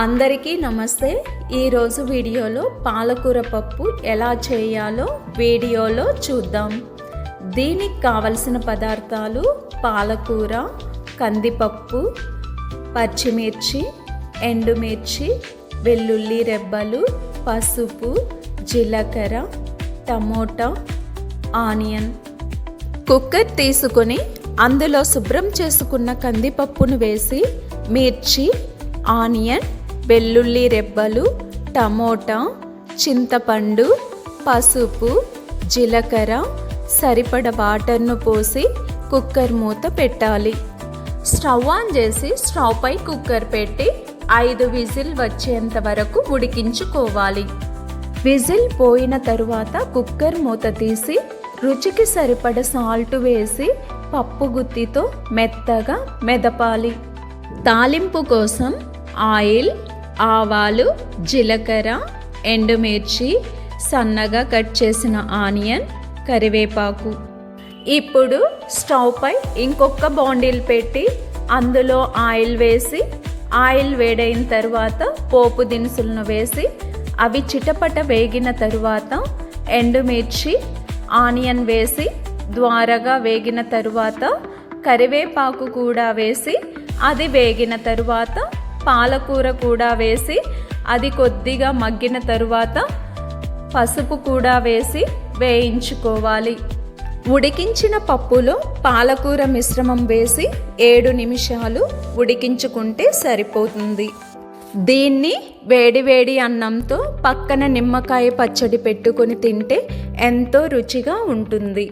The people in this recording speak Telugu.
అందరికీ నమస్తే. ఈరోజు వీడియోలో పాలకూర పప్పు ఎలా చేయాలో వీడియోలో చూద్దాం. దీనికి కావలసిన పదార్థాలు పాలకూర, కందిపప్పు, పచ్చిమిర్చి, ఎండుమిర్చి, వెల్లుల్లి రెబ్బలు, పసుపు, జీలకర్ర, టమోటా, ఆనియన్. కుక్కర్ తీసుకొని అందులో శుభ్రం చేసుకున్న కందిపప్పును వేసి మిర్చి, ఆనియన్, వెల్లుల్లి రెబ్బలు, టమోటా, చింతపండు, పసుపు, జీలకర్ర, సరిపడ వాటర్ను పోసి కుక్కర్ మూత పెట్టాలి. స్టవ్ ఆన్ చేసి స్టవ్ పై కుక్కర్ పెట్టి 5 విజిల్ వచ్చేంత వరకు ఉడికించుకోవాలి. విజిల్ పోయిన తరువాత కుక్కర్ మూత తీసి రుచికి సరిపడ సాల్ట్ వేసి పప్పు గుత్తితో మెత్తగా మెదపాలి. తాలింపు కోసం ఆయిల్, ఆవాలు, జీలకర్ర, ఎండుమిర్చి, సన్నగా కట్ చేసిన ఆనియన్, కరివేపాకు. ఇప్పుడు స్టవ్ పై ఇంకొక బాండిల్ పెట్టి అందులో ఆయిల్ వేసి ఆయిల్ వేడైన తర్వాత పోపు దినుసులను వేసి అవి చిటపట వేగిన తరువాత ఎండుమిర్చి, ఆనియన్ వేసి ద్వారగా వేగిన తరువాత కరివేపాకు కూడా వేసి అది వేగిన తరువాత పాలకూర కూడా వేసి అది కొద్దిగా మగ్గిన తరువాత పసుపు కూడా వేసి వేయించుకోవాలి. ఉడికించిన పప్పులో పాలకూర మిశ్రమం వేసి 7 నిమిషాలు ఉడికించుకుంటే సరిపోతుంది. దీన్ని వేడివేడి అన్నంతో పక్కన నిమ్మకాయ పచ్చడి పెట్టుకొని తింటే ఎంతో రుచిగా ఉంటుంది.